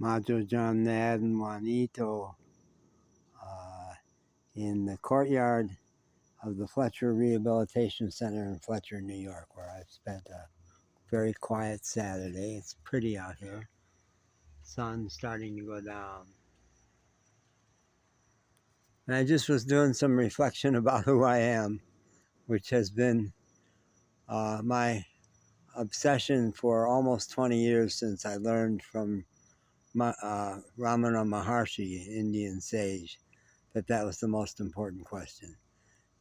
Majo John Nad and Juanito in the courtyard of the Fletcher Rehabilitation Center in Fletcher, New York, where I've spent a very quiet Saturday. It's pretty out here. Sun's starting to go down. And I just was doing some reflection about who I am, which has been my obsession for almost 20 years since I learned from Ramana Maharshi, Indian sage, that was the most important question.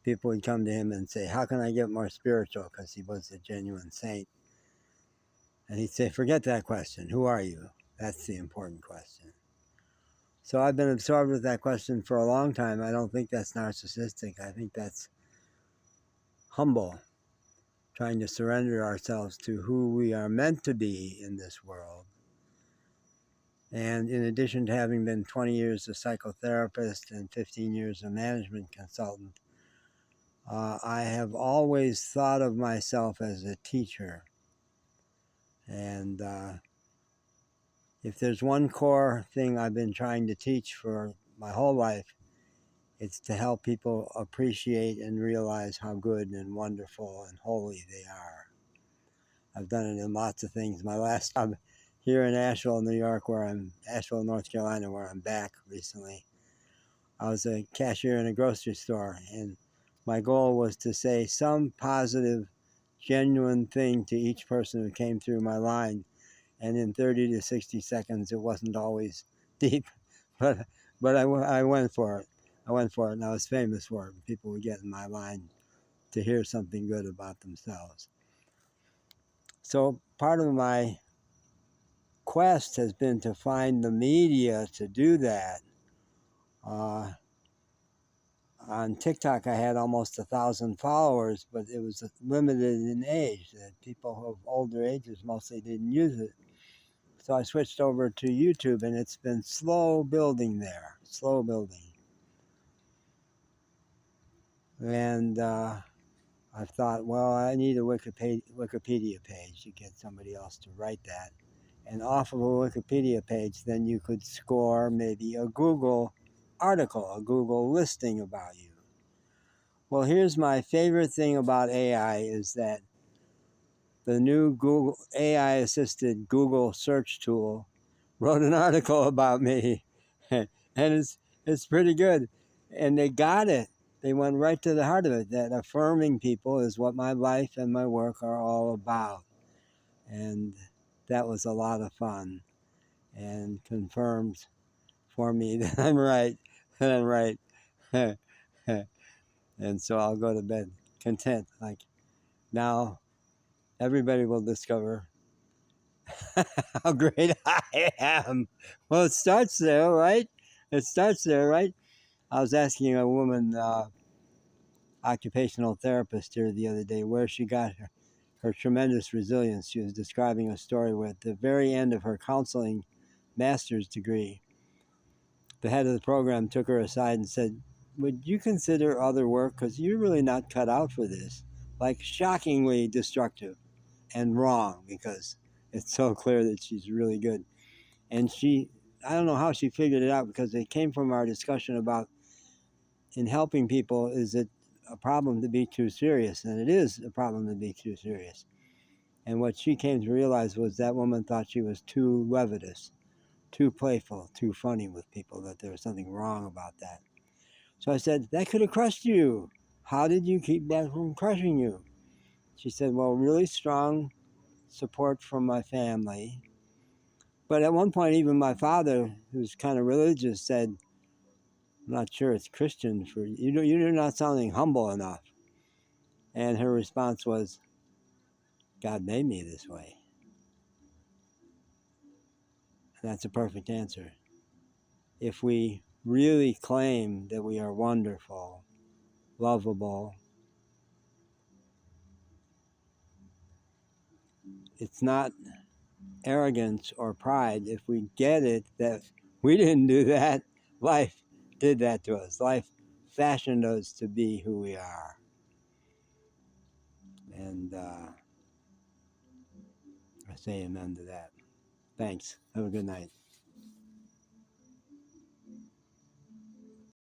People would come to him and say, how can I get more spiritual? Because he was a genuine saint. And he'd say, forget that question. Who are you? That's the important question. So I've been absorbed with that question for a long time. I don't think that's narcissistic. I think that's humble, trying to surrender ourselves to who we are meant to be in this world. And in addition to having been 20 years a psychotherapist and 15 years a management consultant, I have always thought of myself as a teacher. And if there's one core thing I've been trying to teach for my whole life, it's to help people appreciate and realize how good and wonderful and holy they are. I've done it in lots of things. My last job here in Asheville, New York, Asheville, North Carolina, where I'm back recently, I was a cashier in a grocery store, and my goal was to say some positive, genuine thing to each person who came through my line. And in 30 to 60 seconds, it wasn't always deep, but I went for it. I went for it, and I was famous for it. People would get in my line to hear something good about themselves. So part of my quest has been to find the media to do that. On TikTok, I had almost 1,000 followers, but it was limited in age. That people of older ages mostly didn't use it. So I switched over to YouTube, and it's been slow building there, slow building. And I thought, well, I need a Wikipedia page to get somebody else to write that. And off of a Wikipedia page, then you could score maybe a Google article, a Google listing about you. Well, here's my favorite thing about AI is that the new Google AI-assisted Google search tool wrote an article about me, and it's pretty good. And they got it. They went right to the heart of it, that affirming people is what my life and my work are all about. And that was a lot of fun and confirms for me that I'm right, and so I'll go to bed content. Like, now everybody will discover how great I am. Well, it starts there, right? It starts there, right? I was asking a woman, occupational therapist here the other day, where she got her tremendous resilience. She was describing a story where at the very end of her counseling master's degree, the head of the program took her aside and said, would you consider other work? Because you're really not cut out for this. Like, shockingly destructive and wrong, because it's so clear that she's really good. And I don't know how she figured it out, because it came from our discussion about, in helping people, is it a problem to be too serious? And it is a problem to be too serious. And what she came to realize was that woman thought she was too levitous, too playful, too funny with people, that there was something wrong about that. So I said, that could have crushed you. How did you keep that from crushing you? She said, well, really strong support from my family. But at one point, even my father, who's kind of religious, said, I'm not sure it's Christian for you. You're not sounding humble enough. And her response was, God made me this way. And that's a perfect answer. If we really claim that we are wonderful, lovable, it's not arrogance or pride. If we get it that we didn't do that, life did that to us. Life fashioned us to be who we are. And I say amen to that. Thanks. Have a good night.